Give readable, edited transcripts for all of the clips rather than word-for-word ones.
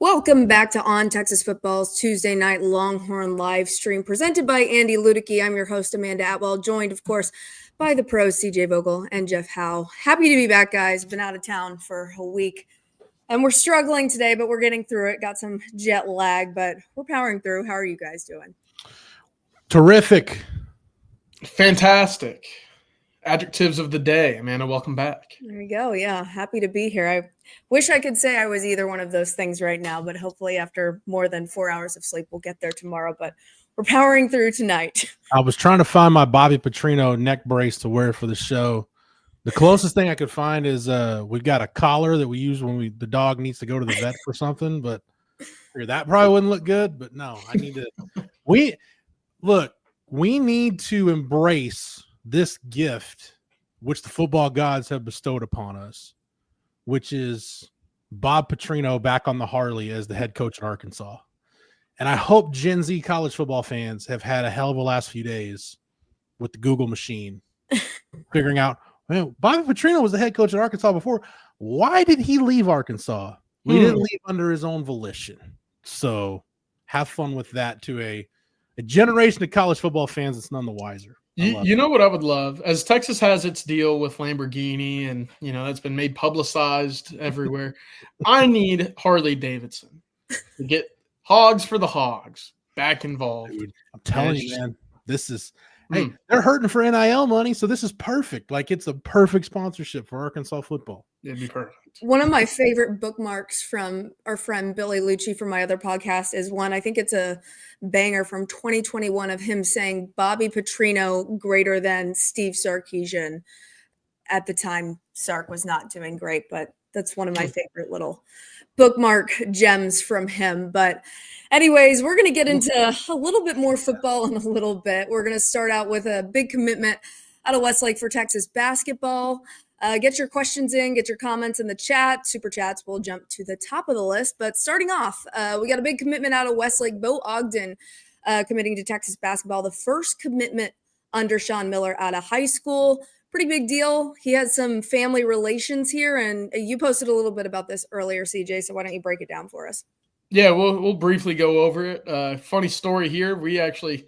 Welcome back to On Texas Football's Tuesday night Longhorn Livestream, presented by Andy Ludicky. I'm your host, Amanda Atwell, joined, of course, by the pros CJ Vogel and Jeff Howe. Happy to be back, guys. Been out of town for a week, and we're struggling today, but we're getting through it. Got some jet lag, but we're powering through. How are you guys doing? Terrific. Fantastic. Adjectives of the day. Amanda, welcome back. There you go. Yeah, happy to be here. I wish I could say I was either one of those things right now, but hopefully after more than 4 hours of sleep, we'll get there tomorrow. But we're powering through tonight. I was trying to find my Bobby Petrino neck brace to wear for the show. The closest thing I could find is we've got a collar that we use when the dog needs to go to the vet for something, but that probably wouldn't look good. But no, I need to. We need to embrace this gift which the football gods have bestowed upon us, which is Bob Petrino back on the Harley as the head coach at Arkansas. And I hope Gen Z college football fans have had a hell of a last few days with the Google machine, figuring out, man, Bobby Petrino was the head coach at Arkansas before. Why did he leave Arkansas? He didn't leave under his own volition. So have fun with that to a generation of college football fans that's none the wiser. You know what I would love? As Texas has its deal with Lamborghini and, that's been made publicized everywhere, I need Harley Davidson to get Hogs for the Hogs back involved. Dude, I'm telling you, man, this is hey, they're hurting for NIL money, so this is perfect. Like, it's a perfect sponsorship for Arkansas football. It'd be perfect. One of my favorite bookmarks from our friend Billy Lucci from my other podcast is one, I think it's a banger from 2021 of him saying Bobby Petrino greater than Steve Sarkisian. At the time, Sark was not doing great, but that's one of my favorite little bookmark gems from him. But anyways, we're going to get into a little bit more football in a little bit. We're going to start out with a big commitment out of Westlake for Texas basketball. Get your questions in, get your comments in the chat. Super chats will jump to the top of the list. But starting off, we got a big commitment out of Westlake. Bo Ogden committing to Texas basketball. The first commitment under Sean Miller out of high school. Pretty big deal. He has some family relations here, and you posted a little bit about this earlier, CJ, so why don't you break it down for us? Yeah, we'll briefly go over it. Funny story here. We actually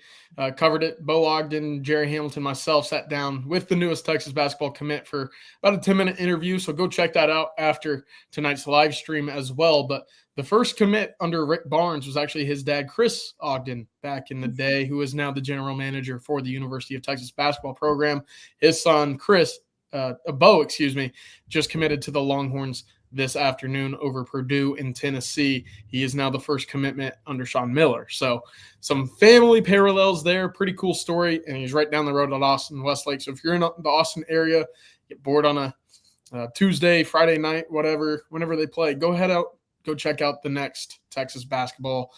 covered it. Bo Ogden, Jerry Hamilton, myself sat down with the newest Texas basketball commit for about a 10-minute interview. So go check that out after tonight's live stream as well. But the first commit under Rick Barnes was actually his dad, Chris Ogden, back in the day, who is now the general manager for the University of Texas basketball program. His son, Bo, just committed to the Longhorns this afternoon over Purdue in Tennessee. He is now the first commitment under Sean Miller. So some family parallels there. Pretty cool story. And he's right down the road at Austin Westlake. So if you're in the Austin area, get bored on a Tuesday, Friday night, whenever they play, go check out the next Texas basketball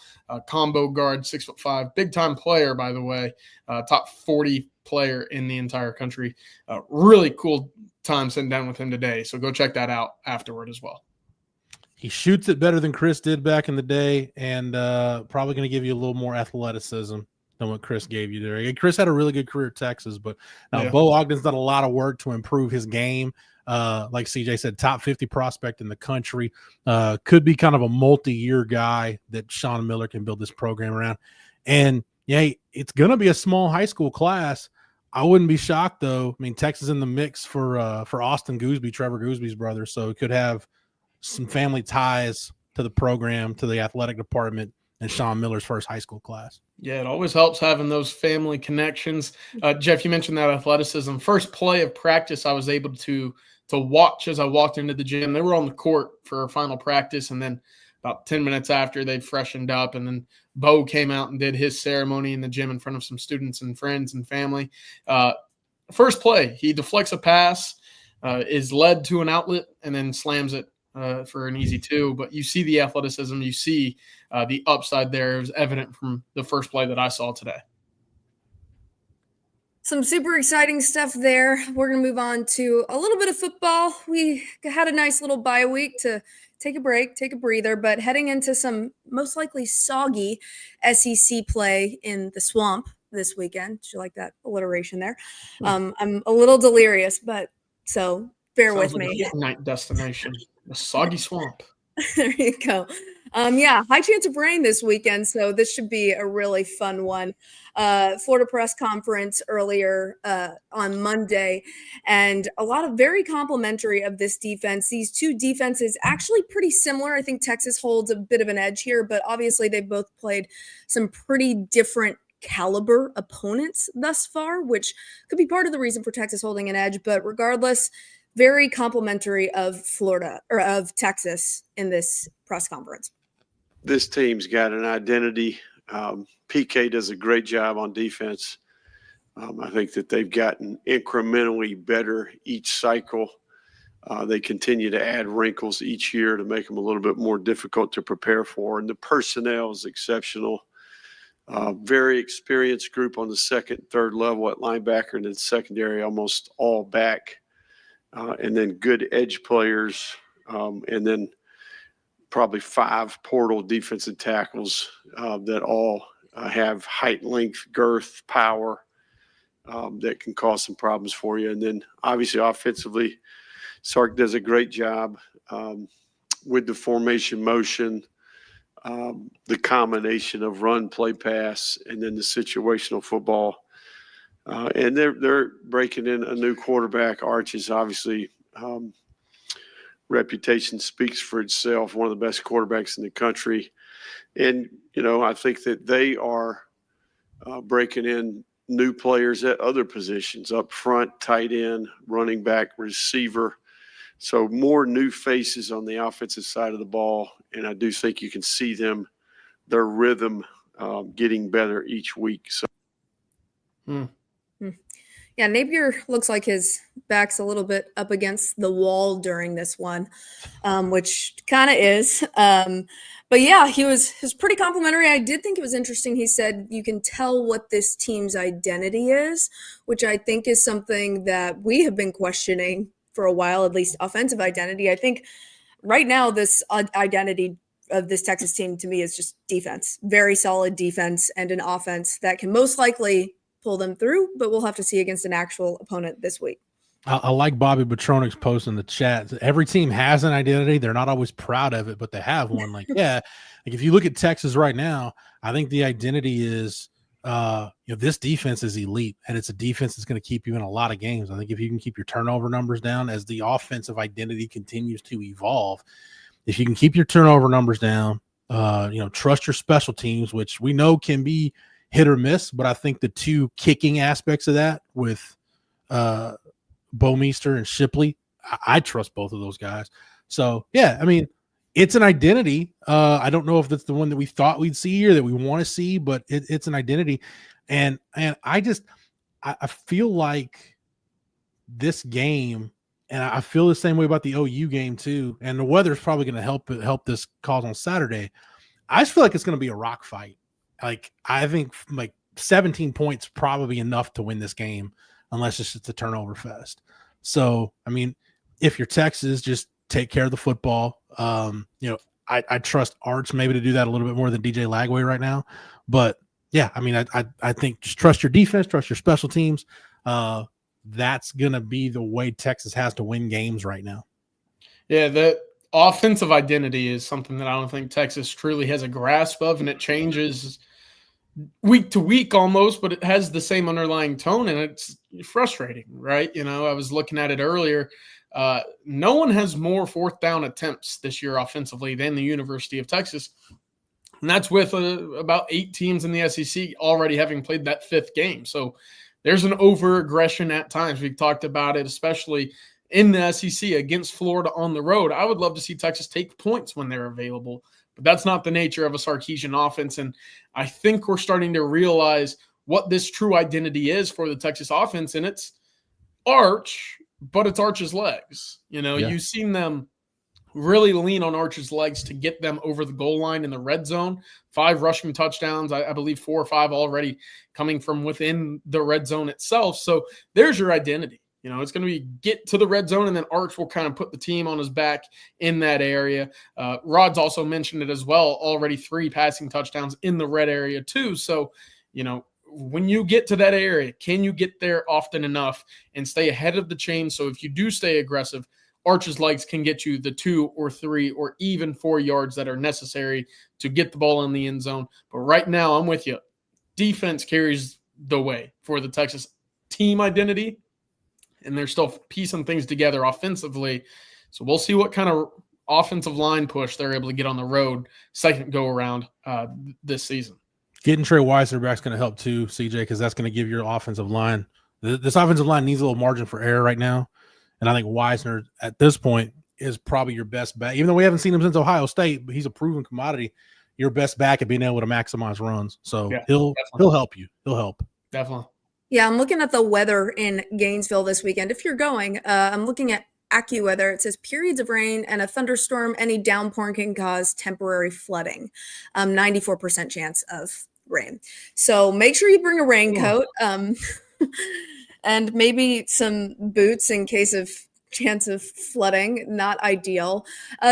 combo guard, 6'5", big time player, by the way, top 40 player in the entire country. Really cool time sitting down with him today. So go check that out afterward as well. He shoots it better than Chris did back in the day, and probably going to give you a little more athleticism than what Chris gave you there. Chris had a really good career at Texas, but Bo Ogden's done a lot of work to improve his game. Like CJ said, top 50 prospect in the country. Could be kind of a multi-year guy that Sean Miller can build this program around. And it's going to be a small high school class. I wouldn't be shocked, though. I mean, Texas in the mix for Austin Gooseby, Trevor Gooseby's brother, so it could have some family ties to the program, to the athletic department, and Sean Miller's first high school class. Yeah, it always helps having those family connections. Jeff, you mentioned that athleticism. First play of practice I was able to watch as I walked into the gym. They were on the court for our final practice, and then about 10 minutes after, they'd freshened up, and then Bo came out and did his ceremony in the gym in front of some students and friends and family. First play, he deflects a pass, is led to an outlet, and then slams it for an easy two. But you see the athleticism, you see the upside there. It was evident from the first play that I saw today. Some super exciting stuff there. We're going to move on to a little bit of football. We had a nice little bye week to take a break, take a breather, but heading into some most likely soggy SEC play in the swamp this weekend. Did you like that alliteration there? I'm a little delirious, but so bear with me. Night destination, the soggy swamp. There you go. Yeah, high chance of rain this weekend, so this should be a really fun one. Florida press conference earlier on Monday, and a lot of very complimentary of this defense. These two defenses actually pretty similar. I think Texas holds a bit of an edge here, but obviously they've both played some pretty different caliber opponents thus far, which could be part of the reason for Texas holding an edge. But regardless, very complimentary of Florida or of Texas in this press conference. This team's got an identity. PK does a great job on defense. I think that they've gotten incrementally better each cycle. They continue to add wrinkles each year to make them a little bit more difficult to prepare for. And the personnel is exceptional. Very experienced group on the second, third level at linebacker, and then secondary almost all back. And then good edge players, and then probably 5 portal defensive tackles that all have height, length, girth, power that can cause some problems for you. And then obviously offensively, Sark does a great job with the formation motion, the combination of run, play, pass, and then the situational football. And they're breaking in a new quarterback. Arch is obviously reputation speaks for itself, one of the best quarterbacks in the country. And, I think that they are breaking in new players at other positions, up front, tight end, running back, receiver. So more new faces on the offensive side of the ball. And I do think you can see their rhythm getting better each week. So. Yeah, Napier looks like his back's a little bit up against the wall during this one, which kind of is. But yeah, he was pretty complimentary. I did think it was interesting. He said you can tell what this team's identity is, which I think is something that we have been questioning for a while, at least offensive identity. I think right now this identity of this Texas team to me is just defense, very solid defense and an offense that can most likely pull them through, but we'll have to see against an actual opponent this week. I like Bobby Petrino's post in the chat. Every team has an identity. They're not always proud of it, but they have one. Like if you look at Texas right now, I think the identity is, this defense is elite, and it's a defense that's going to keep you in a lot of games. I think if you can keep your turnover numbers down as the offensive identity continues to evolve, if you can keep your turnover numbers down, trust your special teams, which we know can be hit or miss, but I think the two kicking aspects of that with Bomeister and Shipley, I trust both of those guys. So yeah, I mean, it's an identity. I don't know if that's the one that we thought we'd see or that we want to see, but it's an identity. And I feel like this game, and I feel the same way about the OU game too. And the weather's probably going to help this cause on Saturday. I just feel like it's going to be a rock fight. Like, I think 17 points probably enough to win this game, unless it's just a turnover fest. So, I mean, if you're Texas, just take care of the football. I trust Arch maybe to do that a little bit more than DJ Lagway right now. But yeah, I mean, I think just trust your defense, trust your special teams. That's going to be the way Texas has to win games right now. Yeah, the offensive identity is something that I don't think Texas truly has a grasp of, and it changes week to week almost, but it has the same underlying tone, and it's frustrating, right? I was looking at it earlier. No one has more fourth down attempts this year offensively than the University of Texas, and that's with about 8 teams in the SEC already having played that 5th game. So there's an over-aggression at times. We've talked about it, especially in the SEC against Florida on the road. I would love to see Texas take points when they're available, but that's not the nature of a Sarkisian offense. And I think we're starting to realize what this true identity is for the Texas offense. And it's Arch, but it's Arch's legs. You've seen them really lean on Arch's legs to get them over the goal line in the red zone. 5 rushing touchdowns, I believe 4 or 5 already coming from within the red zone itself. So there's your identity. It's going to be get to the red zone, and then Arch will kind of put the team on his back in that area. Rod's also mentioned it as well, already 3 passing touchdowns in the red area too. So, when you get to that area, can you get there often enough and stay ahead of the chain? So if you do stay aggressive, Arch's legs can get you the 2 or 3 or even 4 yards that are necessary to get the ball in the end zone. But right now, I'm with you. Defense carries the way for the Texas team identity, and they're still piecing things together offensively. So we'll see what kind of offensive line push they're able to get on the road second go around this season. Getting Trey Weiser back is going to help too, CJ, because that's going to give your offensive line. This offensive line needs a little margin for error right now, and I think Weisner at this point is probably your best bet. Even though we haven't seen him since Ohio State, but he's a proven commodity. Your best back at being able to maximize runs. So Yeah, he'll help you. He'll help. Definitely. Yeah, I'm looking at the weather in Gainesville this weekend. If you're going, I'm looking at AccuWeather. It says periods of rain and a thunderstorm. Any downpour can cause temporary flooding. 94% chance of rain. So make sure you bring a raincoat and maybe some boots in case of chance of flooding. Not ideal.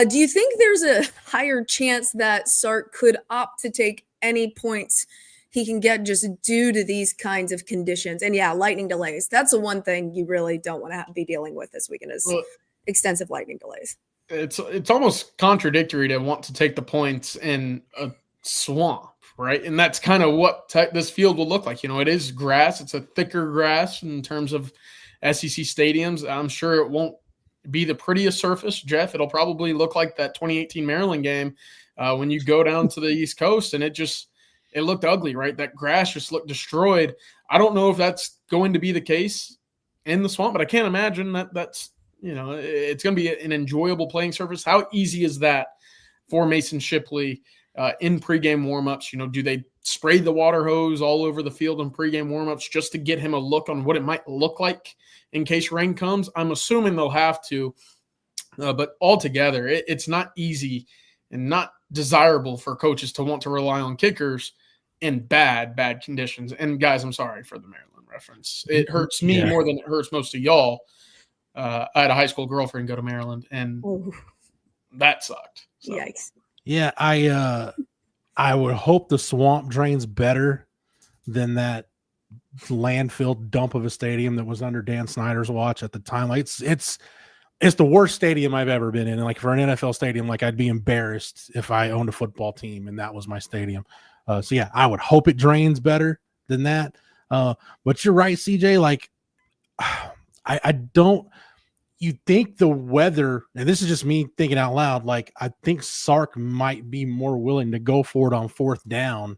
Do you think there's a higher chance that Sark could opt to take any points he can get just due to these kinds of conditions? And yeah, lightning delays. That's the one thing you really don't want to be dealing with this weekend is extensive lightning delays. It's almost contradictory to want to take the points in a swamp, right? And that's kind of what this field will look like. It is grass. It's a thicker grass in terms of SEC stadiums. I'm sure it won't be the prettiest surface, Jeff. It'll probably look like that 2018 Maryland game when you go down to the East Coast, and it looked ugly, right? That grass just looked destroyed. I don't know if that's going to be the case in the swamp, but I can't imagine that's it's going to be an enjoyable playing surface. How easy is that for Mason Shipley in pregame warmups? Do they spray the water hose all over the field in pregame warmups just to get him a look on what it might look like in case rain comes? I'm assuming they'll have to, but altogether, it's not easy and not desirable for coaches to want to rely on kickers in bad conditions. And guys, I'm sorry for the Maryland reference. It hurts me more than it hurts most of y'all. I had a high school girlfriend go to Maryland, and that sucked. So. Yikes. Yeah, I would hope the swamp drains better than that landfill dump of a stadium that was under Dan Snyder's watch at the time. Like it's the worst stadium I've ever been in. And like for an NFL stadium, like I'd be embarrassed if I owned a football team and that was my stadium. So yeah, I would hope it drains better than that. But you're right, CJ. Like I don't. You think the weather, and this is just me thinking out loud, like I think Sark might be more willing to go for it on 4th down,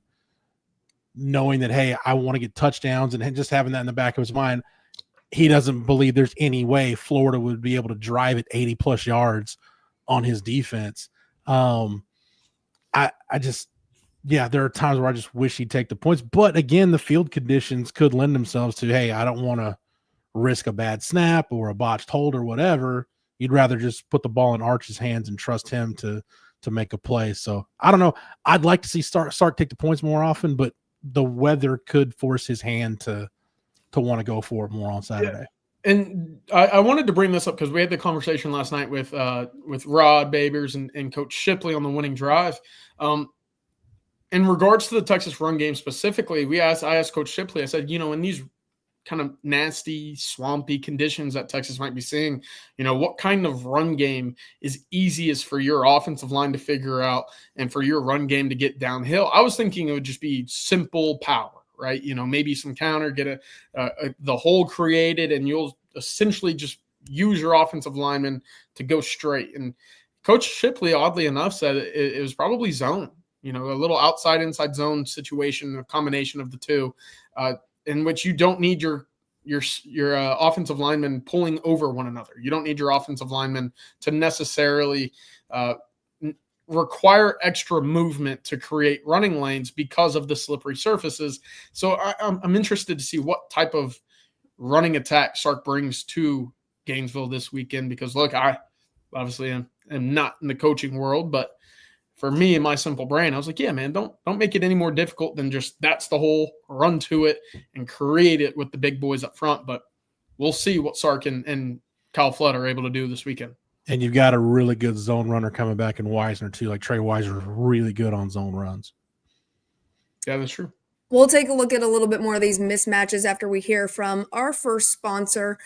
knowing that, hey, I want to get touchdowns, and just having that in the back of his mind. He doesn't believe there's any way Florida would be able to drive it 80+ yards on his defense. There are times where I just wish he'd take the points. But again, the field conditions could lend themselves to, hey, I don't want to risk a bad snap or a botched hold or whatever. You'd rather just put the ball in Arch's hands and trust him to make a play. So I don't know. I'd like to see Sark take the points more often, but the weather could force his hand to want to go for it more on Saturday. Yeah. And I wanted to bring this up because we had the conversation last night with Rod Babers and Coach Shipley on the winning drive. In regards to the Texas run game specifically, I asked Coach Shipley, I said, in these kind of nasty, swampy conditions that Texas might be seeing, what kind of run game is easiest for your offensive line to figure out and for your run game to get downhill? I was thinking it would just be simple power, right? Maybe some counter, get the hole created, and you'll essentially just use your offensive lineman to go straight. And Coach Shipley, oddly enough, said it was probably zone, a little outside-inside zone situation, a combination of the two, in which you don't need your offensive linemen pulling over one another. You don't need your offensive linemen to necessarily require extra movement to create running lanes because of the slippery surfaces. So I'm interested to see what type of running attack Sark brings to Gainesville this weekend, because look, I obviously am not in the coaching world, but for me, in my simple brain, I was like, yeah, man, don't make it any more difficult than just that's the hole, run to it, and create it with the big boys up front. But we'll see what Sark and Kyle Flood are able to do this weekend. And you've got a really good zone runner coming back in Weisner, too. Like Trey Weiser is really good on zone runs. Yeah, that's true. We'll take a look at a little bit more of these mismatches after we hear from our first sponsor.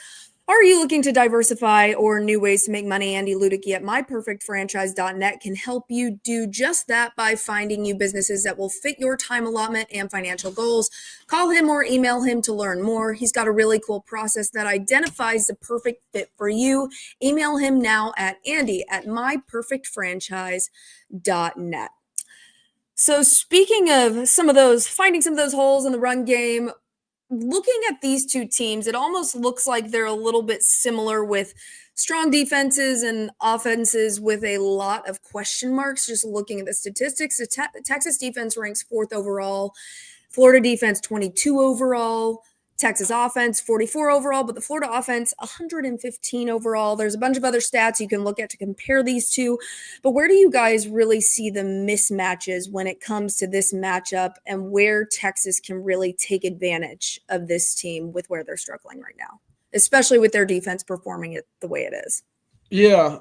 Are you looking to diversify or new ways to make money? Andy Ludicky at myperfectfranchise.net can help you do just that by finding you businesses that will fit your time allotment and financial goals. Call him or email him to learn more. He's got a really cool process that identifies the perfect fit for you. Email him now at Andy at myperfectfranchise.net. So speaking of finding some of those holes in the run game, looking at these two teams, it almost looks like they're a little bit similar with strong defenses and offenses with a lot of question marks. Just looking at the statistics, the Texas defense ranks 4th overall, Florida defense 22 overall, Texas offense 44 overall, but the Florida offense 115 overall. There's a bunch of other stats you can look at to compare these two, but where do you guys really see the mismatches when it comes to this matchup and where Texas can really take advantage of this team with where they're struggling right now, especially with their defense performing it the way it is? Yeah,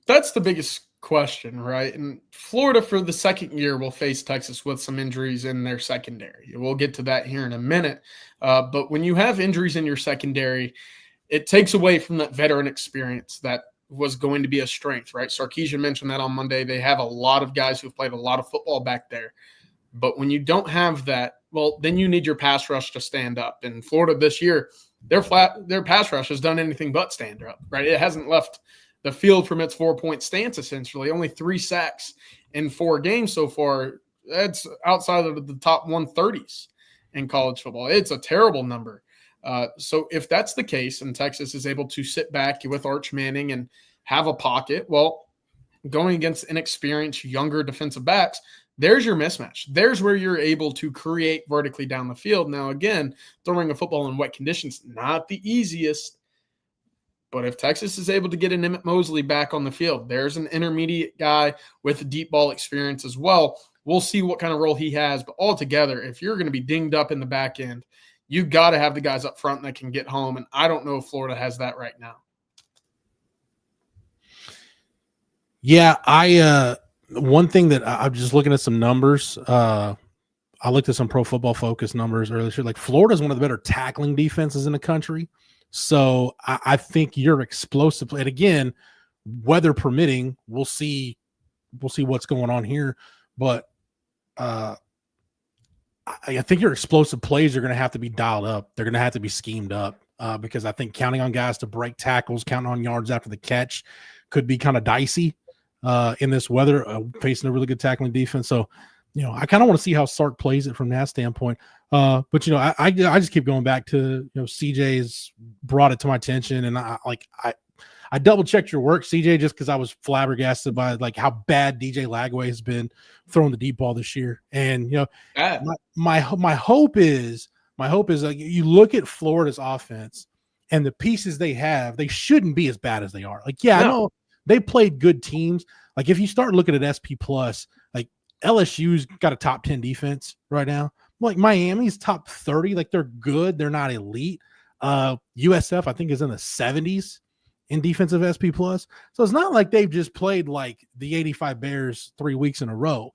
that's the biggest question, right? And Florida for the second year will face Texas with some injuries in their secondary. We'll get to that here in a minute. But when you have injuries in your secondary, it takes away from that veteran experience that was going to be a strength, right? Sarkisian mentioned that on Monday. They have a lot of guys who've played a lot of football back there. But when you don't have that, well, then you need your pass rush to stand up. And Florida this year, their pass rush has done anything but stand up, right? It hasn't left the field from its 4-point stance, essentially. Only 3 sacks in 4 games so far. That's outside of the top 130s in college football. It's a terrible number. So if that's the case and Texas is able to sit back with Arch Manning and have a pocket, well, going against inexperienced, younger defensive backs, there's your mismatch. There's where you're able to create vertically down the field. Now, again, throwing a football in wet conditions, not the easiest. But if Texas is able to get an Emmett Mosley back on the field, there's an intermediate guy with deep ball experience as well. We'll see what kind of role he has. But altogether, if you're going to be dinged up in the back end, you got to have the guys up front that can get home. And I don't know if Florida has that right now. Yeah, one thing that I'm just looking at some numbers. I looked at some Pro Football Focus numbers earlier this year. Like Florida is one of the better tackling defenses in the country. So I think you're explosive. And again, weather permitting, we'll see what's going on here. But I think your explosive plays are going to have to be dialed up. They're going to have to be schemed up because I think counting on guys to break tackles, counting on yards after the catch could be kind of dicey in this weather, facing a really good tackling defense. So, I kind of want to see how Sark plays it from that standpoint. But I just keep going back to CJ's brought it to my attention, and I double checked your work, CJ, just because I was flabbergasted by like how bad DJ Lagway has been throwing the deep ball this year. And my hope is like you look at Florida's offense and the pieces they have, they shouldn't be as bad as they are. Like, yeah, no. I know they played good teams. Like if you start looking at SP Plus, like LSU's got a top 10 defense right now. Like Miami's top 30, like they're good. They're not elite. USF, I think, is in the 70s in defensive SP Plus. So it's not like they've just played like the 85 Bears 3 weeks in a row.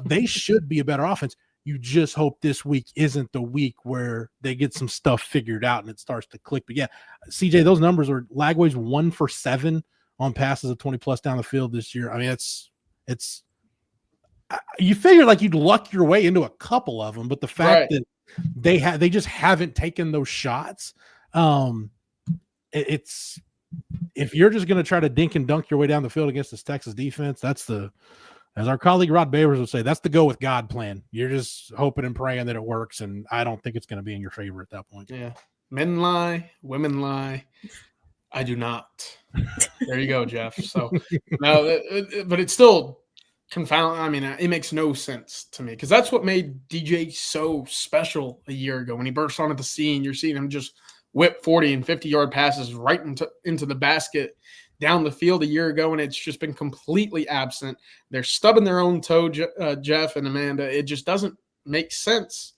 They should be a better offense. You just hope this week isn't the week where they get some stuff figured out and it starts to click. But yeah, CJ, those numbers are Lagway's 1 for 7 on passes of 20 plus down the field this year. I mean, it's you figure like you'd luck your way into a couple of them, but the fact that they just haven't taken those shots. It's if you're just going to try to dink and dunk your way down the field against this Texas defense, that's as our colleague Rod Babers would say, that's the go with God plan. You're just hoping and praying that it works, and I don't think it's going to be in your favor at that point. Yeah, men lie, women lie. I do not. There you go, Jeff. So no, but it's still confound. I mean, it makes no sense to me because that's what made DJ so special a year ago when he burst onto the scene. You're seeing him just whip 40 and 50-yard passes right into the basket down the field a year ago, and it's just been completely absent. They're stubbing their own toe, Jeff and Amanda. It just doesn't make sense.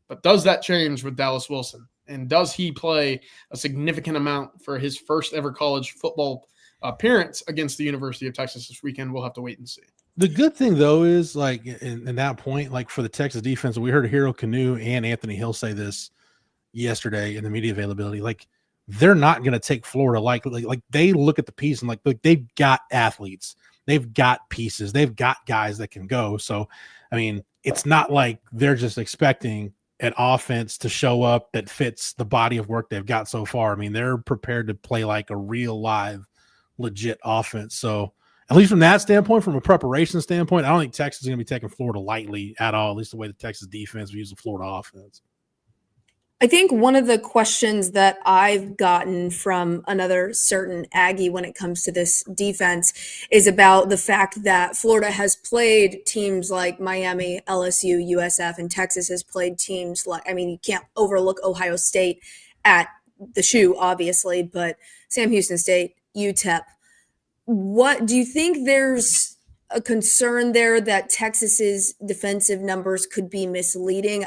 But does that change with Dallas Wilson? And does he play a significant amount for his first ever college football appearance against the University of Texas this weekend? We'll have to wait and see. The good thing, though, is like in that point, like for the Texas defense, we heard Hero Canoe and Anthony Hill say this yesterday in the media availability. Like they're not going to take Florida like they look at the piece and like they've got athletes, they've got pieces, they've got guys that can go. So, I mean, it's not like they're just expecting an offense to show up that fits the body of work they've got so far. I mean, they're prepared to play like a real live, legit offense. So at least from that standpoint, from a preparation standpoint, I don't think Texas is going to be taking Florida lightly at all, at least the way the Texas defense views the Florida offense. I think one of the questions that I've gotten from another certain Aggie when it comes to this defense is about the fact that Florida has played teams like Miami, LSU, USF, and Texas has played teams like, I mean, you can't overlook Ohio State at the shoe, obviously, but Sam Houston State, UTEP. What do you think there's a concern there that Texas's defensive numbers could be misleading?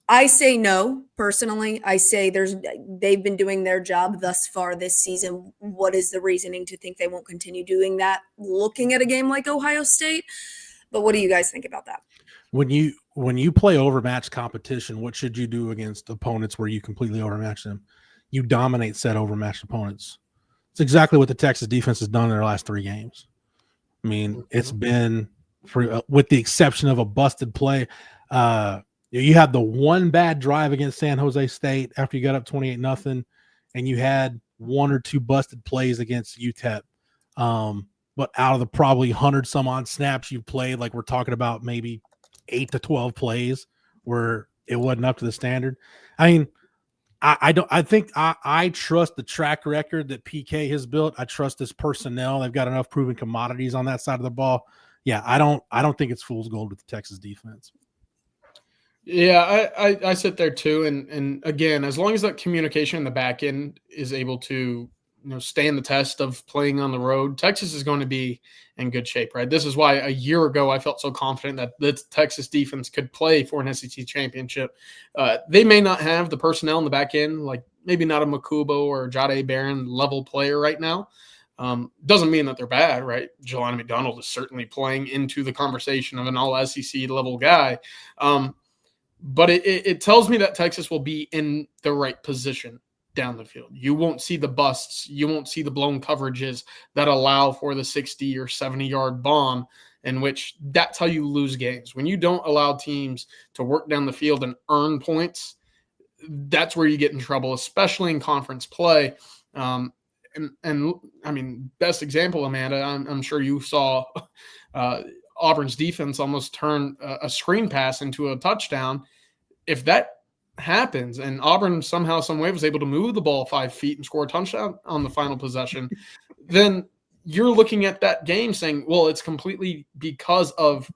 I say no, personally. I say they've been doing their job thus far this season. What is the reasoning to think they won't continue doing that, looking at a game like Ohio State? But what do you guys think about that? When you play overmatched competition, what should you do against opponents where you completely overmatch them? You dominate said overmatched opponents. It's exactly what the Texas defense has done in their last 3 games. I mean, it's been, with the exception of a busted play, you had the one bad drive against San Jose State after you got up 28-0, and you had 1 or 2 busted plays against UTEP. But out of the probably 100 some odd snaps you played, like we're talking about maybe 8 to 12 plays where it wasn't up to the standard. I mean, I trust the track record that PK has built. I trust his personnel. They've got enough proven commodities on that side of the ball. Yeah, I don't think it's fool's gold with the Texas defense. Yeah, I sit there too, and again, as long as that communication in the back end is able to stand the test of playing on the road, Texas is going to be in good shape, right? This is why a year ago I felt so confident that the Texas defense could play for an SEC championship. They may not have the personnel in the back end, like maybe not a Makubo or Jade Barron level player right now. Doesn't mean that they're bad, right? Jelani McDonald is certainly playing into the conversation of an all SEC level guy. But it tells me that Texas will be in the right position down the field. You won't see the busts. You won't see the blown coverages that allow for the 60 or 70-yard bomb, in which that's how you lose games. When you don't allow teams to work down the field and earn points, that's where you get in trouble, especially in conference play. And I mean, best example, Amanda, I'm sure you saw Auburn's defense almost turn a screen pass into a touchdown. If that happens and Auburn somehow, some way was able to move the ball 5 feet and score a touchdown on the final possession, then you're looking at that game saying, well, it's completely because of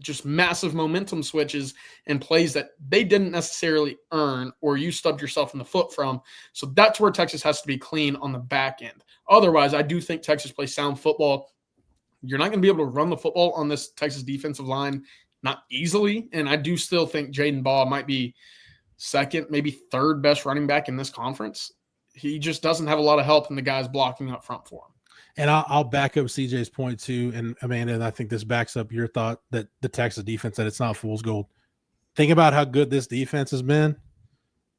just massive momentum switches and plays that they didn't necessarily earn or you stubbed yourself in the foot from. So that's where Texas has to be clean on the back end. Otherwise, I do think Texas plays sound football. You're not going to be able to run the football on this Texas defensive line, not easily. And I do still think Jaden Baugh might be second, maybe third best running back in this conference. He just doesn't have a lot of help in the guys blocking up front for him. And I'll back up CJ's point too. And Amanda, and I think this backs up your thought that the Texas defense, that it's not fool's gold. Think about how good this defense has been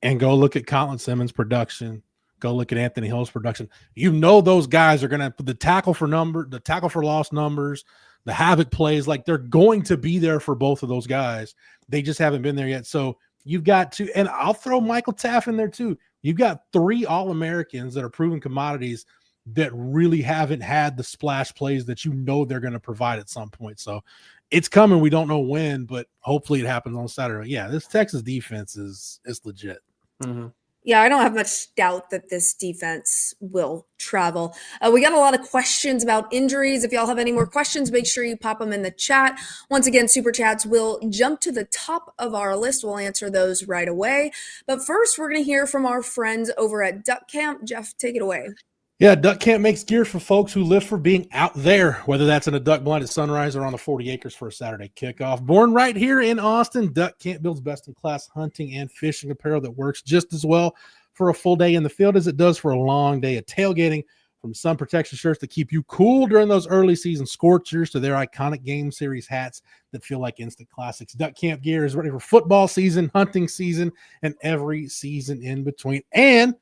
and go look at Colin Simmons' production. Go look at Anthony Hill's production. Those guys are going to put the tackle for loss numbers, the havoc plays, like they're going to be there for both of those guys. They just haven't been there yet. So you've got to, and I'll throw Michael Taff in there too. You've got 3 All-Americans that are proven commodities that really haven't had the splash plays that they're going to provide at some point. So it's coming. We don't know when, but hopefully it happens on Saturday. Yeah, this Texas defense is legit. Mm-hmm. Yeah, I don't have much doubt that this defense will travel. We got a lot of questions about injuries. If y'all have any more questions, make sure you pop them in the chat. Once again, Super Chats will jump to the top of our list. We'll answer those right away. But first, we're going to hear from our friends over at Duck Camp. Jeff, take it away. Yeah, Duck Camp makes gear for folks who live for being out there, whether that's in a duck blind at sunrise or on the 40 acres for a Saturday kickoff. Born right here in Austin, Duck Camp builds best-in-class hunting and fishing apparel that works just as well for a full day in the field as it does for a long day of tailgating. From sun protection shirts to keep you cool during those early season scorchers to their iconic game series hats that feel like instant classics, Duck Camp gear is ready for football season, hunting season, and every season in between. And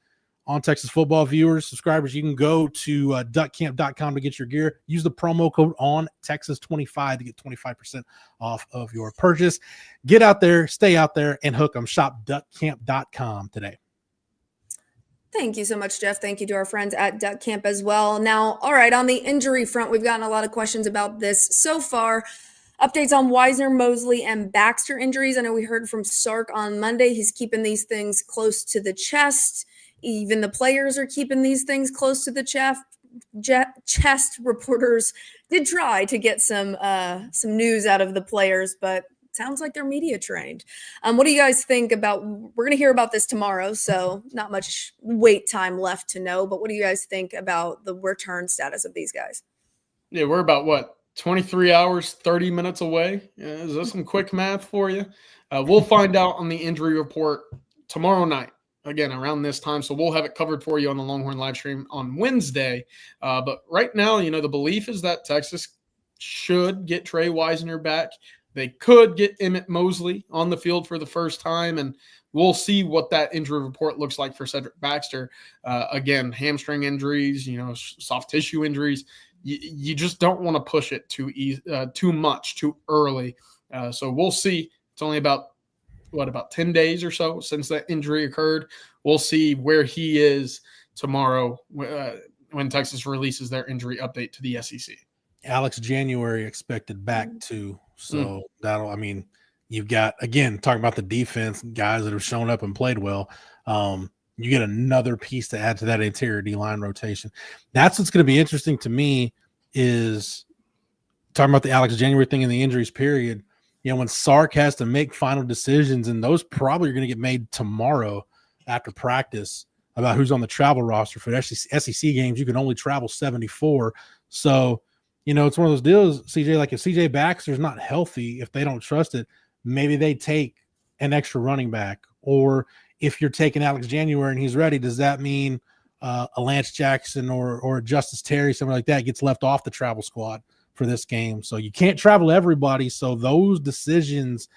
on Texas football viewers, subscribers, you can go to duckcamp.com to get your gear. Use the promo code on Texas25 to get 25% off of your purchase. Get out there, stay out there, and hook 'em. Shop duckcamp.com today. Thank you so much, Jeff. Thank you to our friends at Duck Camp as well. Now, all right, on the injury front, we've gotten a lot of questions about this so far. Updates on Wisner, Mosley, and Baxter injuries. I know we heard from Sark on Monday. He's keeping these things close to the chest. Even the players are keeping these things close to the chest. Reporters did try to get some news out of the players, but sounds like they're media trained. What do you guys think about, we're going to hear about this tomorrow, so not much wait time left to know, but what do you guys think about the return status of these guys? Yeah, we're about, 23 hours, 30 minutes away? Is that some quick math for you? We'll find out on the injury report tomorrow night, again, around this time, so we'll have it covered for you on the Longhorn Livestream on Wednesday. But right now, the belief is that Texas should get Trey Wisner back. They could get Emmett Mosley on the field for the first time, and we'll see what that injury report looks like for Cedric Baxter. Again, hamstring injuries, soft tissue injuries. You just don't want to push it too much, too early. So we'll see. It's only about 10 days or so since that injury occurred. We'll see where he is tomorrow when Texas releases their injury update to the SEC. Alex January expected back too. So you've got, again, talking about the defense, guys that have shown up and played well. You get another piece to add to that interior D-line rotation. That's what's going to be interesting to me, is talking about the Alex January thing in the injuries period. When Sark has to make final decisions, and those probably are going to get made tomorrow after practice about who's on the travel roster for the SEC games. You can only travel 74. So, it's one of those deals, CJ, like if CJ Baxter's not healthy, if they don't trust it, maybe they take an extra running back. Or if you're taking Alex January and he's ready, does that mean a Lance Jackson or Justice Terry, something like that, gets left off the travel squad for this game? So you can't travel everybody. So those decisions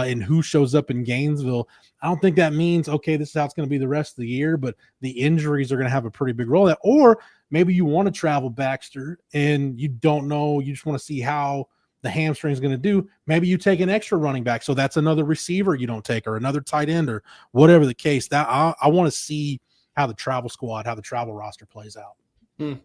in who shows up in Gainesville, I don't think that means, okay, this is how it's going to be the rest of the year, but the injuries are going to have a pretty big role in that. Or maybe you want to travel Baxter and you don't know, you just want to see how the hamstring is going to do. Maybe you take an extra running back. So that's another receiver you don't take, or another tight end, or whatever the case. That I want to see how the travel squad, how the travel roster plays out.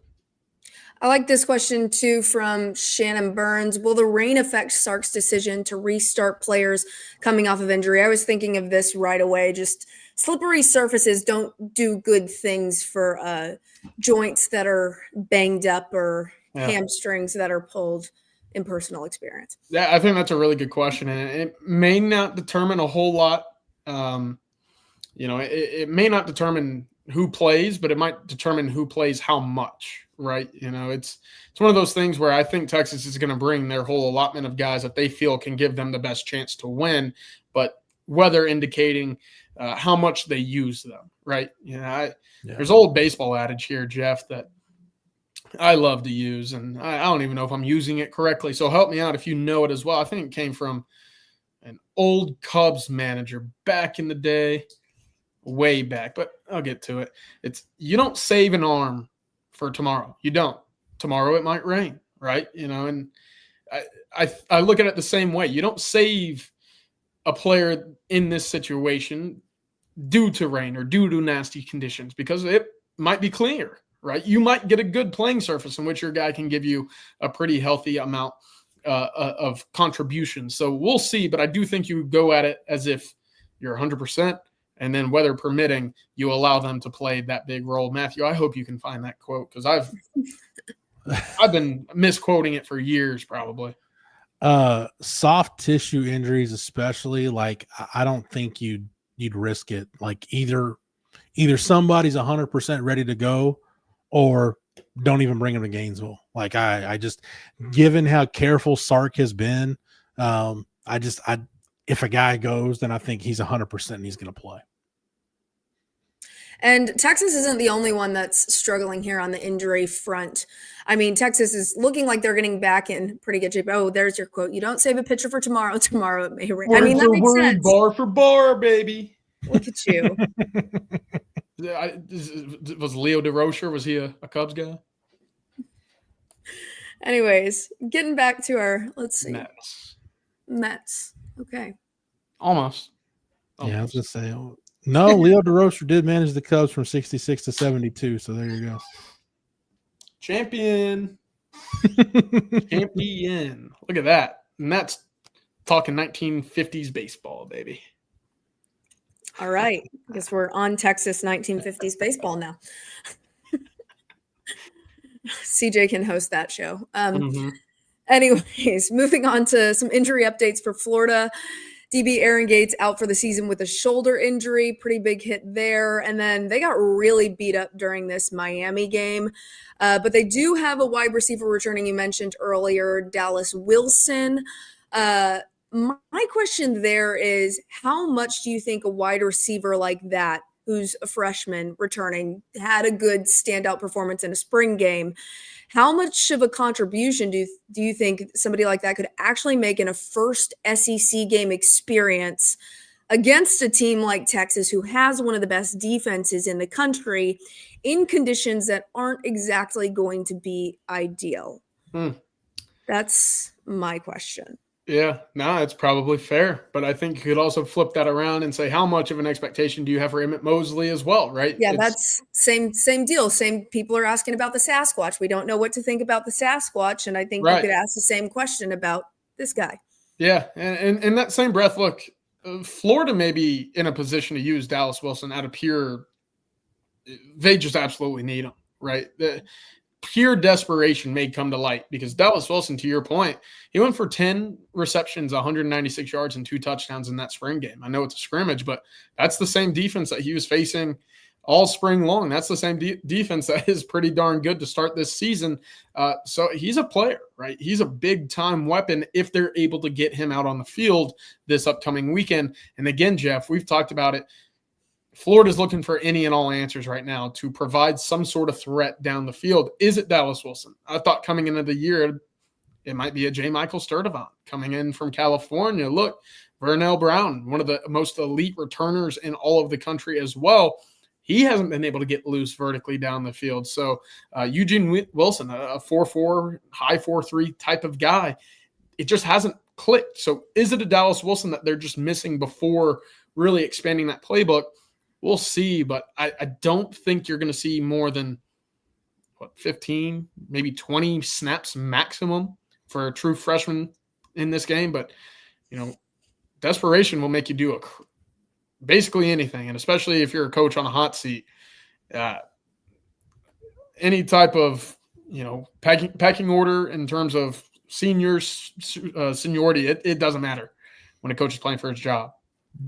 I like this question too from Shannon Burns. Will the rain affect Sark's decision to restart players coming off of injury? I was thinking of this right away. Just slippery surfaces don't do good things for joints that are banged up or hamstrings that are pulled in personal experience. Yeah, I think that's a really good question, and it may not determine a whole lot. It may not determine who plays, but it might determine who plays how much. Right. It's one of those things where I think Texas is going to bring their whole allotment of guys that they feel can give them the best chance to win, but weather indicating how much they use them. Right. There's an old baseball adage here, Jeff, that I love to use, and I don't even know if I'm using it correctly. So help me out if you know it as well. I think it came from an old Cubs manager back in the day, way back, but I'll get to it. It's, you don't save an arm for tomorrow. You don't. Tomorrow it might rain, right? And I look at it the same way. You don't save a player in this situation due to rain or due to nasty conditions, because it might be clear, right? You might get a good playing surface in which your guy can give you a pretty healthy amount of contribution. So we'll see, but I do think you go at it as if you're 100%. And then, weather permitting, you allow them to play that big role. Matthew, I hope you can find that quote, because I've been misquoting it for years, probably. Soft tissue injuries, especially, like, I don't think you'd risk it. Like, either somebody's 100% ready to go, or don't even bring him to Gainesville. Like, I just, given how careful Sark has been, if a guy goes, then I think he's 100% and he's going to play. And Texas isn't the only one that's struggling here on the injury front. I mean, Texas is looking like they're getting back in pretty good shape. Oh, there's your quote. You don't save a pitcher for tomorrow. Tomorrow it may rain. I mean, that makes sense. Bar for bar, baby. Look at you. Was Leo DeRocher, was he a Cubs guy? Anyways, getting back to our, let's see. Mets. Okay. Almost. Yeah, I was going to say, no, Leo DeRocher did manage the Cubs from 66 to 72. So there you go. Champion. Champion. Look at that. And that's talking 1950s baseball, baby. All right. I guess we're on Texas 1950s baseball now. CJ can host that show. Anyways, moving on to some injury updates for Florida. DB Aaron Gates out for the season with a shoulder injury, pretty big hit there. And then they got really beat up during this Miami game. But they do have a wide receiver returning, you mentioned earlier, Dallas Wilson. My question there is, how much do you think a wide receiver like that, who's a freshman returning, had a good standout performance in a spring game, how much of a contribution do you think somebody like that could actually make in a first SEC game experience against a team like Texas, who has one of the best defenses in the country, in conditions that aren't exactly going to be ideal? That's my question. Yeah, no, it's probably fair. But I think you could also flip that around and say, how much of an expectation do you have for Emmett Mosley as well, right? Yeah, that's same deal. Same people are asking about the Sasquatch. We don't know what to think about the Sasquatch. And I think you could ask the same question about this guy. Yeah, and in that same breath, look, Florida may be in a position to use Dallas Wilson out of pure – they just absolutely need him, right? The pure desperation may come to light because Dallas Wilson, to your point, he went for 10 receptions, 196 yards, and 2 touchdowns in that spring game. I know it's a scrimmage, but that's the same defense that he was facing all spring long. That's the same defense that is pretty darn good to start this season. So he's a player, right? He's a big-time weapon if they're able to get him out on the field this upcoming weekend. And again, Jeff, we've talked about it. Florida's looking for any and all answers right now to provide some sort of threat down the field. Is it Dallas Wilson? I thought coming into the year, it might be a J. Michael Sturdivant coming in from California. Look, Vernell Brown, one of the most elite returners in all of the country as well. He hasn't been able to get loose vertically down the field. So Eugene Wilson, a 4.4, high 4.3 type of guy, it just hasn't clicked. So is it a Dallas Wilson that they're just missing before really expanding that playbook? We'll see, but I don't think you're going to see more than 15, maybe 20 snaps maximum for a true freshman in this game. But, desperation will make you do basically anything, and especially if you're a coach on a hot seat, any type of, packing order in terms of seniority, it doesn't matter when a coach is playing for his job.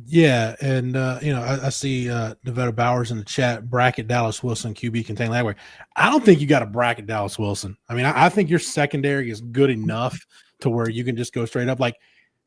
Yeah, and I see Nevada Bowers in the chat, bracket Dallas Wilson, QB contain Lagway. I don't think you got to bracket Dallas Wilson. I mean, I think your secondary is good enough to where you can just go straight up. Like,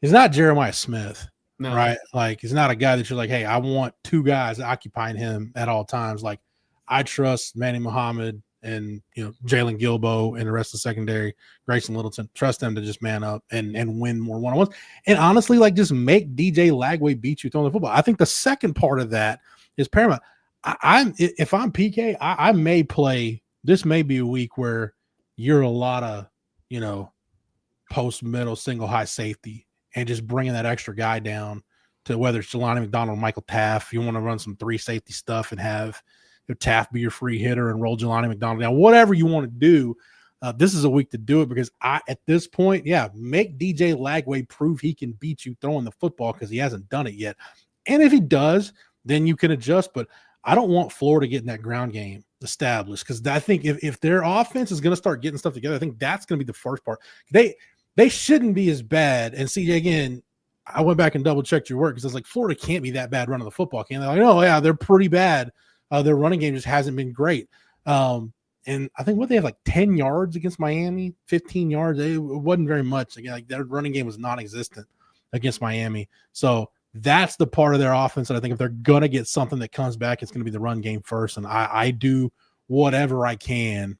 he's not Jeremiah Smith, right? Like, he's not a guy that you're like, hey, I want 2 guys occupying him at all times. Like, I trust Manny Muhammad and Jalen Gilbo and the rest of the secondary, Grayson Littleton, trust them to just man up and win more one-on-ones. And honestly, like, just make DJ Lagway beat you throwing the football. I think the second part of that is paramount. If I'm PK, I may play. This may be a week where you're a lot of post middle single high safety and just bringing that extra guy down to whether it's Jelani McDonald or Michael Taft. You want to run some 3 safety stuff and have Taft be your free hitter and roll Jelani McDonald down, whatever you want to do. This is a week to do it because at this point, make DJ Lagway prove he can beat you throwing the football because he hasn't done it yet. And if he does, then you can adjust. But I don't want Florida getting that ground game established because I think if their offense is going to start getting stuff together, I think that's going to be the first part. They shouldn't be as bad. And CJ, again, I went back and double checked your work because I was like, Florida can't be that bad running the football, can they? Like, oh yeah, they're pretty bad. Their running game just hasn't been great. And I think they have like 10 yards against Miami, 15 yards. It wasn't very much. Again, like their running game was non-existent against Miami. So that's the part of their offense that I think if they're going to get something that comes back, it's going to be the run game first. And I do whatever I can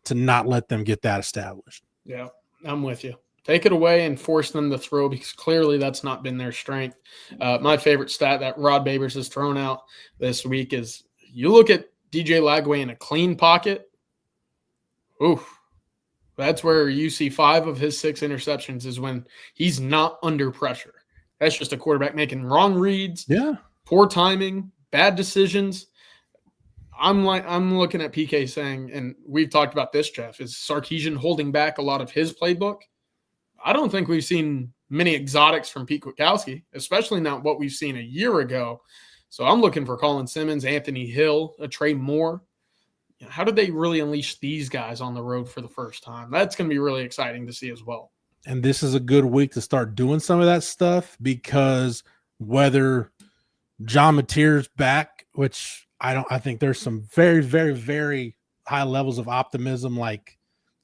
to not let them get that established. Yeah, I'm with you. Take it away and force them to throw because clearly that's not been their strength. My favorite stat that Rod Babers has thrown out this week is You look at DJ Lagway in a clean pocket. Oof. That's where you see 5 of his 6 interceptions is when he's not under pressure. That's just a quarterback making wrong reads, poor timing, bad decisions. I'm looking at PK saying, and we've talked about this, Jeff, is Sarkisian holding back a lot of his playbook? I don't think we've seen many exotics from Pete Kwiatkowski, especially not what we've seen a year ago. So I'm looking for Colin Simmons, Anthony Hill, Trey Moore. How did they really unleash these guys on the road for the first time? That's going to be really exciting to see as well. And this is a good week to start doing some of that stuff, because whether John Mateer's back, which I think there's some very, very, very high levels of optimism, like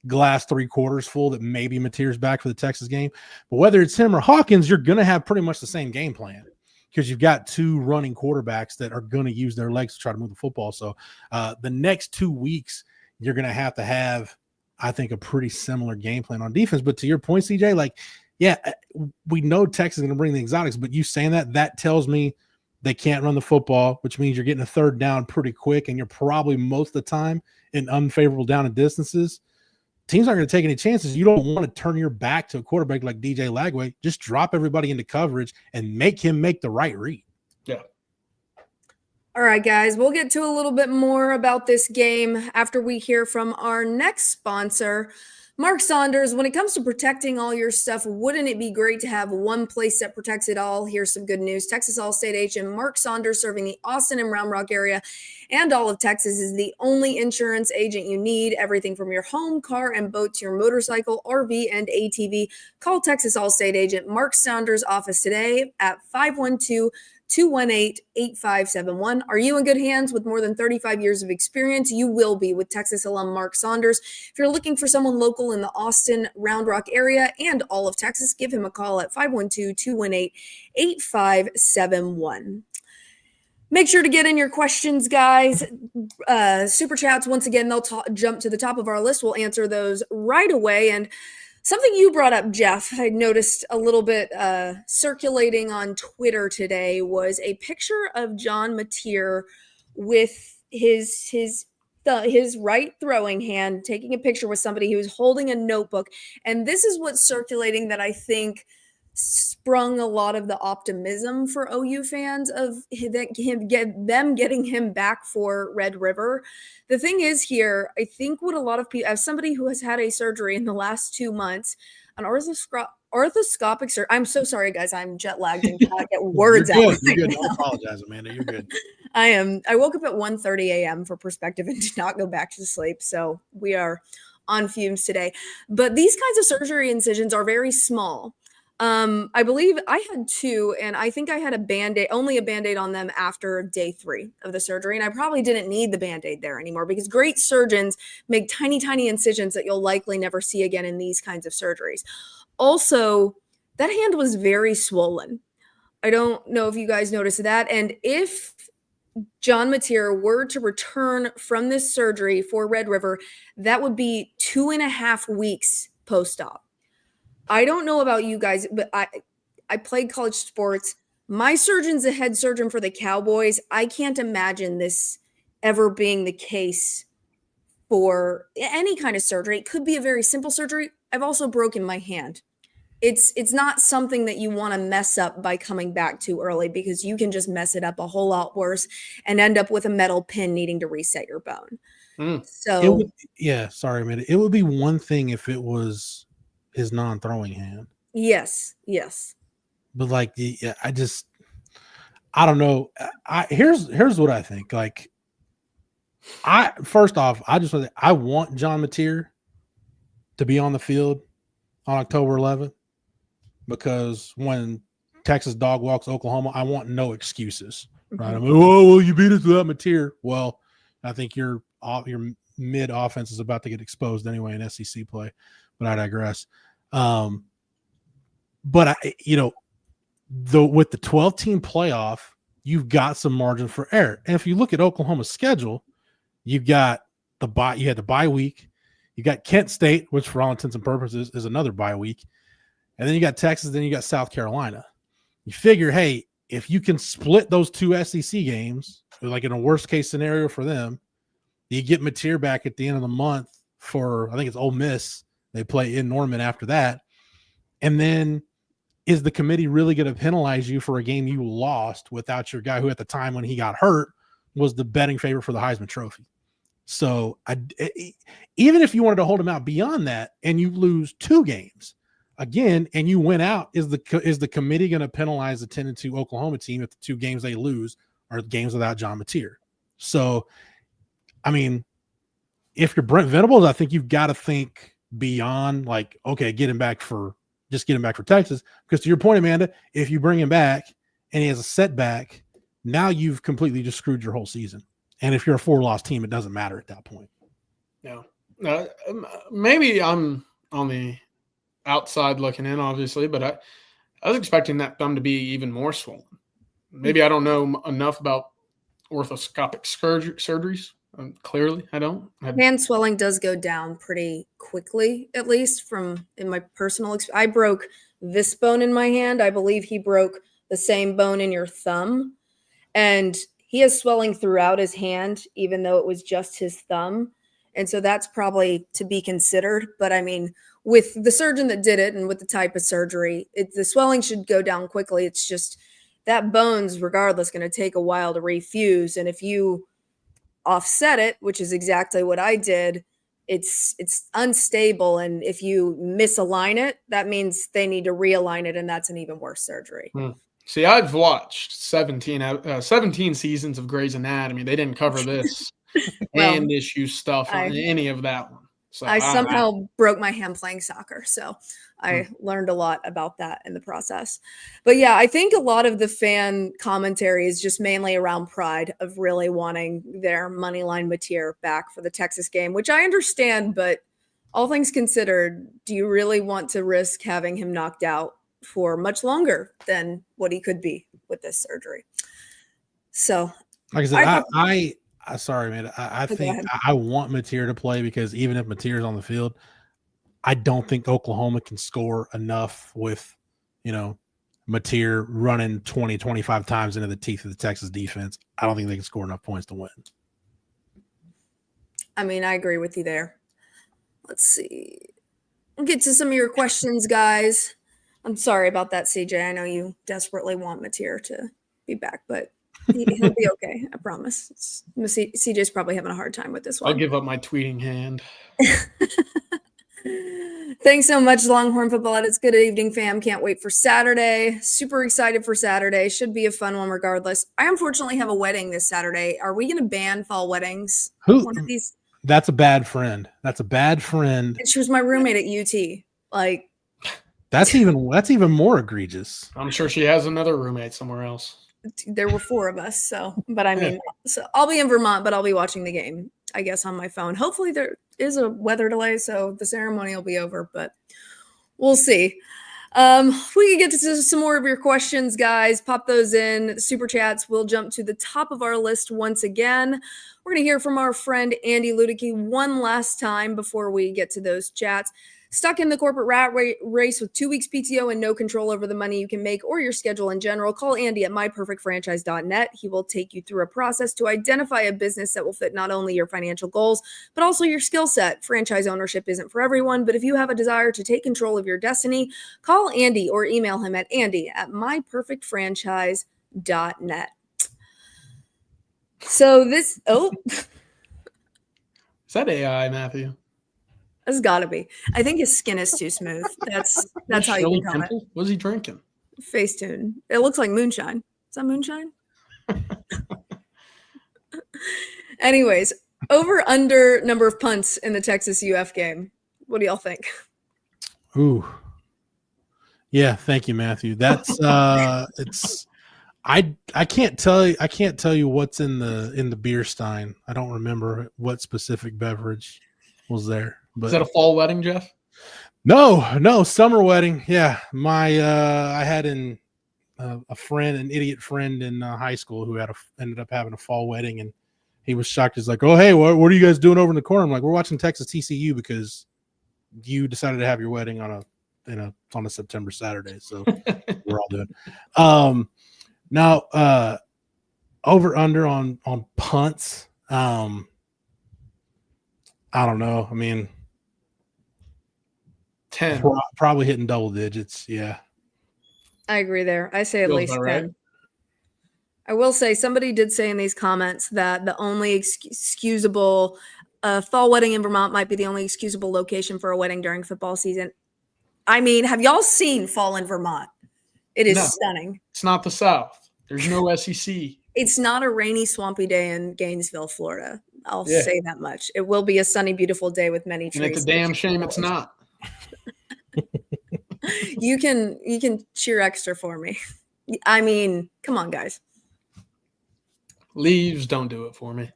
glass 3/4 full, that maybe Mateer's back for the Texas game. But whether it's him or Hawkins, you're going to have pretty much the same game plan, because you've got 2 running quarterbacks that are going to use their legs to try to move the football. So the next 2 weeks, you're going to have, I think, a pretty similar game plan on defense. But to your point, CJ, like, yeah, we know Texas is going to bring the exotics, but you saying that tells me they can't run the football, which means you're getting a 3rd down pretty quick, and you're probably most of the time in unfavorable down and distances. Teams aren't going to take any chances. You don't want to turn your back to a quarterback like DJ Lagway. Just drop everybody into coverage and make him make the right read. Yeah. All right, guys, we'll get to a little bit more about this game after we hear from our next sponsor, Mark Saunders. When it comes to protecting all your stuff, wouldn't it be great to have one place that protects it all? Here's some good news. Texas All-State agent Mark Saunders, serving the Austin and Round Rock area and all of Texas, is the only insurance agent you need. Everything from your home, car, and boat to your motorcycle, RV, and ATV. Call Texas All-State agent Mark Saunders' office today at 512-218-8571. Are you in good hands? With more than 35 years of experience, you will be with Texas alum Mark Saunders. If you're looking for someone local in the Austin, Round Rock area and all of Texas, give him a call at 512-218-8571. Make sure to get in your questions, guys. Super chats, once again, they'll jump to the top of our list. We'll answer those right away. And something you brought up, Jeff, I noticed a little bit circulating on Twitter today was a picture of John Mateer with his right throwing hand, taking a picture with somebody who was holding a notebook. And this is what's circulating that I think sprung a lot of the optimism for OU fans of them getting him back for Red River. The thing is here, I think what a lot of people, as somebody who has had a surgery in the last 2 months, an arthroscopic surgery. I'm so sorry, guys. I'm jet lagged and cannot get words out. You're good. Don't apologize, Amanda. You're good. I woke up at 1:30 a.m. for perspective and did not go back to sleep. So we are on fumes today. But these kinds of surgery incisions are very small. I believe I had 2, and I think I had only a Band-Aid on them after day 3 of the surgery. And I probably didn't need the Band-Aid there anymore, because great surgeons make tiny, tiny incisions that you'll likely never see again in these kinds of surgeries. Also, that hand was very swollen. I don't know if you guys noticed that. And if John Mateer were to return from this surgery for Red River, that would be 2.5 weeks post-op. I don't know about you guys, but I played college sports. My surgeon's a head surgeon for the Cowboys. I can't imagine this ever being the case for any kind of surgery. It could be a very simple surgery. I've also broken my hand. It's not something that you want to mess up by coming back too early, because you can just mess it up a whole lot worse and end up with a metal pin needing to reset your bone. So sorry, man. It would be one thing if it was his non-throwing hand. Yes. But like, I don't know. Here's what I think. Like, first off, I want John Mateer to be on the field on October 11th, because when Texas dog walks Oklahoma, I want no excuses. Right? I mean, well, you beat us without Mateer. Well, I think your mid offense is about to get exposed anyway in SEC play. But I digress. But with the 12-team playoff, you've got some margin for error. And if you look at Oklahoma's schedule, you've got you had the bye week, you got Kent State, which for all intents and purposes is another bye week, and then you got Texas, then you got South Carolina. You figure, hey, if you can split those 2 SEC games, like in a worst case scenario for them, you get Mateer back at the end of the month for, I think it's Ole Miss. They play in Norman after that. And then is the committee really going to penalize you for a game you lost without your guy who at the time when he got hurt was the betting favorite for the Heisman Trophy? So even if you wanted to hold him out beyond that and you lose 2 games again and you win out, is the committee going to penalize the 10-2 Oklahoma team if the 2 games they lose are games without John Mateer? So, I mean, if you're Brent Venables, I think you've got to think beyond like, okay, get him back for Texas. Because to your point, Amanda, if you bring him back and he has a setback, now you've completely just screwed your whole season. And if you're a 4-loss team, it doesn't matter at that point. Yeah. Maybe I'm on the outside looking in, obviously, but I was expecting that thumb to be even more swollen. Maybe I don't know enough about orthoscopic surgeries. Clearly, I don't. Hand swelling does go down pretty quickly, at least in my personal experience. I broke this bone in my hand. I believe he broke the same bone in your thumb. And he has swelling throughout his hand, even though it was just his thumb. And so that's probably to be considered. But I mean, with the surgeon that did it and with the type of surgery, the swelling should go down quickly. It's just that bone's regardless going to take a while to refuse. And if you offset it, which is exactly what I did, it's unstable. And if you misalign it, that means they need to realign it. And that's an even worse surgery. See, I've watched 17 seasons of Grey's Anatomy. They didn't cover this hand issue stuff on any of that one. So I somehow broke my hand playing soccer. So I learned a lot about that in the process. But yeah, I think a lot of the fan commentary is just mainly around pride of really wanting their moneyline Mateer back for the Texas game, which I understand. But all things considered, do you really want to risk having him knocked out for much longer than what he could be with this surgery? So, like I said, sorry, man. I think I want Mateer to play because even if Mateer is on the field, I don't think Oklahoma can score enough with, Mateer running 20, 25 times into the teeth of the Texas defense. I don't think they can score enough points to win. I mean, I agree with you there. Let's see. We'll get to some of your questions, guys. I'm sorry about that, CJ. I know you desperately want Mateer to be back, but he'll be okay. I promise. CJ's probably having a hard time with this one. I'll give up my tweeting hand. Thanks so much, Longhorn Football. It's good evening, fam. Can't wait for Saturday. Super excited for Saturday. Should be a fun one regardless. I unfortunately have a wedding this Saturday. Are we going to ban fall weddings? One of these? That's a bad friend. That's a bad friend. And she was my roommate at UT. Like, that's even more egregious. I'm sure she has another roommate somewhere else. There were 4 of us. But I mean, so I'll be in Vermont, but I'll be watching the game, I guess, on my phone. Hopefully there is a weather delay, so the ceremony will be over, but we'll see. We can get to some more of your questions, guys. Pop those in. Super chats. We'll jump to the top of our list once again. We're going to hear from our friend Andy Ludicky one last time before we get to those chats. Stuck in the corporate rat race with 2 weeks PTO and no control over the money you can make or your schedule in general? Call Andy at myperfectfranchise.net. He will take you through a process to identify a business that will fit not only your financial goals, but also your skill set. Franchise ownership isn't for everyone, but if you have a desire to take control of your destiny, call Andy or email him at andy@myperfectfranchise.net. So this, is that AI, Matthew? It's got to be. I think his skin is too smooth. That's how you can tell it. What's he drinking? Facetune. It looks like moonshine. Is that moonshine? Anyways, over under number of punts in the Texas UF game. What do y'all think? Ooh. Yeah, thank you, Matthew. That's it's I can't tell you what's in the beer stein. I don't remember what specific beverage was there. But, is that a fall wedding, Jeff? No, summer wedding. Yeah, I had a friend, an idiot friend in high school who ended up having a fall wedding, and he was shocked. He's like, "Oh, hey, what are you guys doing over in the corner?" I'm like, "We're watching Texas TCU because you decided to have your wedding on a September Saturday, so we're all doing." Now, over under on punts. I don't know. I mean, 10. Probably hitting double digits. Yeah. I agree there. I say at Feels least about 10. right. I will say somebody did say in these comments that the only excusable fall wedding in Vermont might be the only excusable location for a wedding during football season. I mean, have y'all seen fall in Vermont? It is No. stunning. It's not the South. There's no SEC. It's not a rainy, swampy day in Gainesville, Florida. I'll Yeah. say that much. It will be a sunny, beautiful day with many trees. And it's a damn shame it's not. You can cheer extra for me. I mean, come on, guys. Leaves don't do it for me.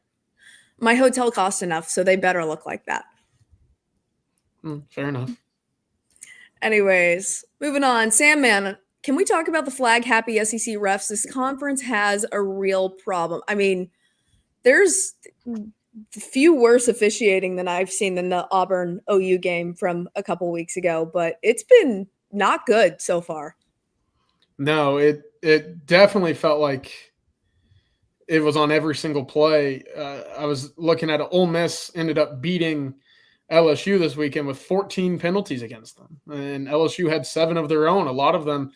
My hotel costs enough, so they better look like that. Fair enough. Anyways, moving on. Sandman, can we talk about the flag happy SEC refs? This conference has a real problem. I mean, there's few worse officiating than I've seen in the Auburn OU game from a couple weeks ago, but it's been not good so far. No, it definitely felt like it was on every single play. I was looking at it. Ole Miss ended up beating LSU this weekend with 14 penalties against them. And LSU had 7 of their own, a lot of them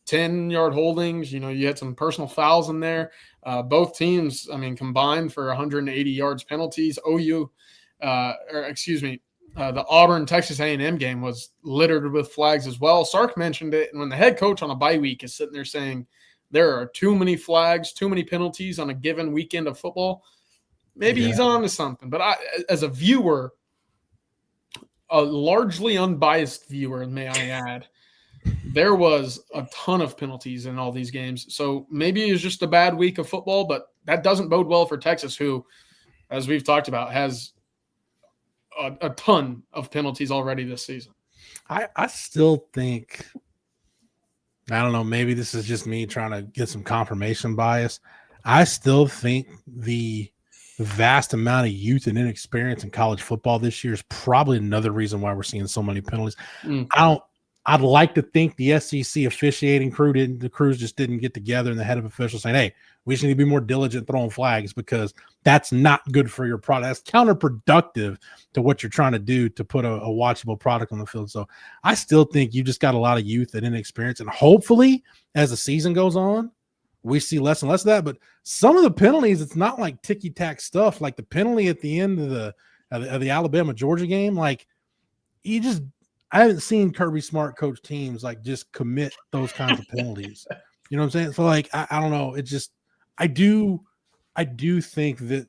10-yard holdings. You know, you had some personal fouls in there. Both teams, I mean, combined for 180 yards penalties. The Auburn-Texas A&M game was littered with flags as well. Sark mentioned it, and when the head coach on a bye week is sitting there saying there are too many flags, too many penalties on a given weekend of football, maybe he's on to something. But I, as a viewer, a largely unbiased viewer, may I add, there was a ton of penalties in all these games. So maybe it was just a bad week of football, but that doesn't bode well for Texas, who, as we've talked about, has a ton of penalties already this season. I still think, I don't know, maybe this is just me trying to get some confirmation bias. I still think the vast amount of youth and inexperience in college football this year is probably another reason why we're seeing so many penalties. I'd like to think the SEC officiating crews just didn't get together and the head of officials saying, hey, we just need to be more diligent throwing flags, because that's not good for your product. That's counterproductive to what you're trying to do to put a watchable product on the field. So I still think you just got a lot of youth and inexperience, and hopefully as the season goes on, we see less and less of that. But some of the penalties, it's not like ticky-tack stuff. Like the penalty at the end of the Alabama-Georgia game, like I haven't seen Kirby Smart coach teams like just commit those kinds of penalties. You know what I'm saying? So like, I don't know. It just, I do think that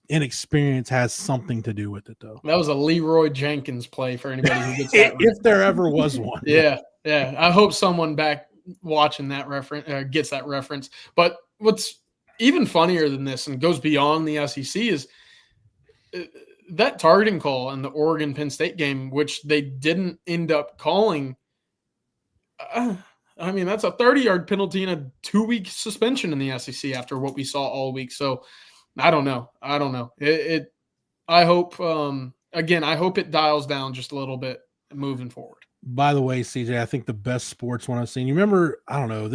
inexperience has something to do with it, though. That was a Leroy Jenkins play for anybody who gets that. If there ever was one. Yeah. I hope someone back watching that reference gets that reference. But what's even funnier than this and goes beyond the SEC is that targeting call in the Oregon-Penn State game, which they didn't end up calling. I mean, that's a 30-yard penalty and a 2-week suspension in the SEC after what we saw all week. So I don't know. I hope, again, I hope it dials down just a little bit moving forward. By the way, CJ, I think the best sports one I've seen, you remember, I don't know,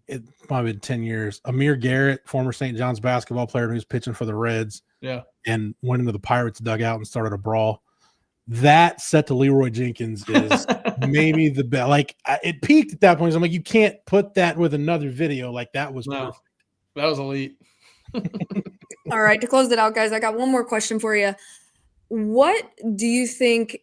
it probably been 10 years. Amir Garrett, former St. John's basketball player who was pitching for the Reds. Yeah. And went into the Pirates dugout and started a brawl. That set to Leroy Jenkins is maybe the best. Like it peaked at that point. So I'm like, you can't put that with another video. Like that was perfect. That was elite. All right, to close it out, guys, I got one more question for you. What do you think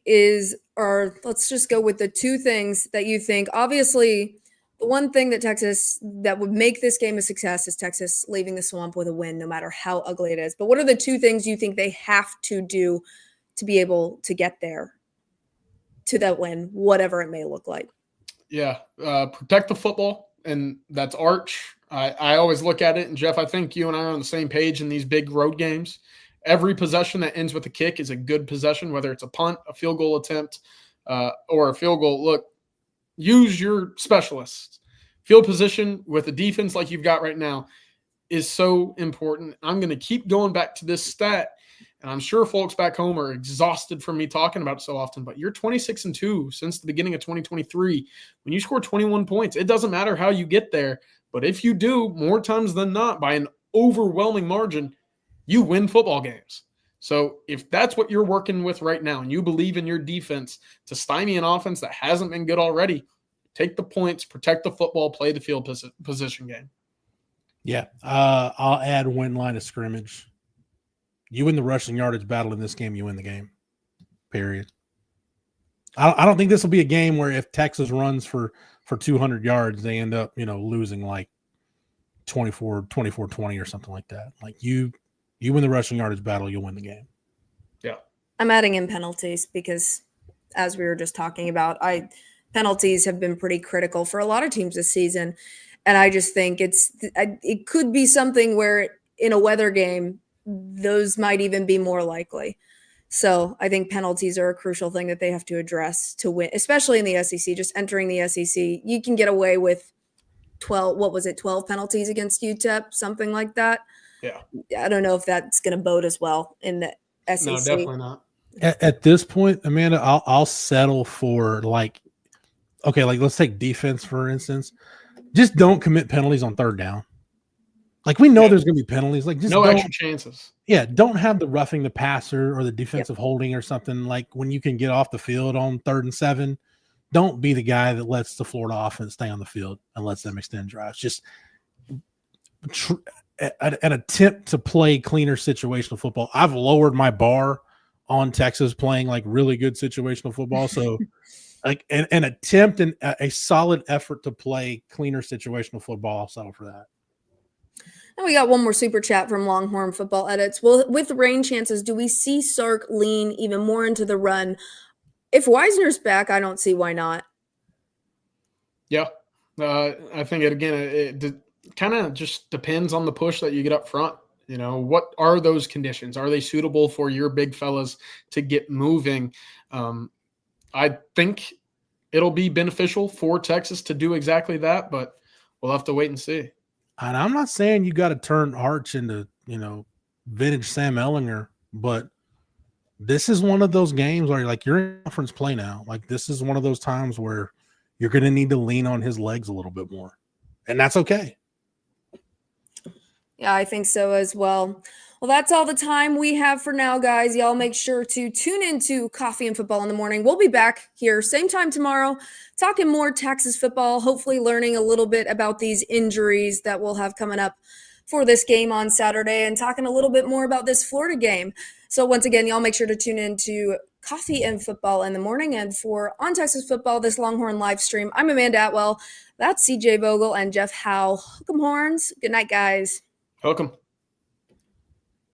or let's just go with the 2 things that you think? Obviously, the one thing that would make this game a success is Texas leaving the swamp with a win, no matter how ugly it is. But what are the 2 things you think they have to do to be able to get there to that win, whatever it may look like? Yeah. Protect the football. And that's Arch. I always look at it. And Jeff, I think you and I are on the same page in these big road games. Every possession that ends with a kick is a good possession, whether it's a punt, a field goal attempt, or a field goal. Look, use your specialists. Field position with a defense like you've got right now is so important. I'm going to keep going back to this stat, And I'm sure folks back home are exhausted from me talking about it so often, but you're 26-2 since the beginning of 2023. When you score 21 points, it doesn't matter how you get there. But if you do, more times than not, by an overwhelming margin, you win football games. So if that's what you're working with right now and you believe in your defense to stymie an offense that hasn't been good already, take the points, protect the football, play the field position game. Yeah. I'll add win line of scrimmage. You win the rushing yardage battle in this game, you win the game. Period. I don't think this will be a game where if Texas runs for 200 yards, they end up, losing like 24-20 or something like that. Like you win the rushing yardage battle, you'll win the game. Yeah. I'm adding in penalties because, as we were just talking about, penalties have been pretty critical for a lot of teams this season. And I just think it could be something where in a weather game, those might even be more likely. So I think penalties are a crucial thing that they have to address to win, especially in the SEC. Just entering the SEC, you can get away with 12 penalties against UTEP, something like that. Yeah. I don't know if that's going to bode as well in the SEC. No, definitely not. At this point, Amanda, I'll settle for let's take defense, for instance. Just don't commit penalties on third down. Like, we know there's going to be penalties. Like, just no extra chances. Yeah, don't have the roughing the passer or the defensive holding or something. Like, when you can get off the field on 3rd and 7, don't be the guy that lets the Florida offense stay on the field and lets them extend drives. Just an attempt to play cleaner situational football. I've lowered my bar on Texas playing like really good situational football. So like an attempt and a solid effort to play cleaner situational football, I'll settle for that. And we got one more super chat from Longhorn Football Edits. Well, with rain chances, do we see Sark lean even more into the run? If Wisner's back, I don't see why not. Yeah. I think it kind of just depends on the push that you get up front. What are those conditions? Are they suitable for your big fellas to get moving? I think it'll be beneficial for Texas to do exactly that, but we'll have to wait and see. And I'm not saying you got to turn Arch into, vintage Sam Ellinger, but this is one of those games where you're in conference play now. Like, this is one of those times where you're going to need to lean on his legs a little bit more. And that's okay. Yeah, I think so as well. Well, that's all the time we have for now, guys. Y'all make sure to tune into Coffee and Football in the Morning. We'll be back here same time tomorrow, talking more Texas football, hopefully learning a little bit about these injuries that we'll have coming up for this game on Saturday and talking a little bit more about this Florida game. So once again, y'all make sure to tune into Coffee and Football in the Morning. And for On Texas Football, this Longhorn live stream, I'm Amanda Atwell. That's CJ Vogel and Jeff Howe. Hook 'em horns. Good night, guys. Welcome.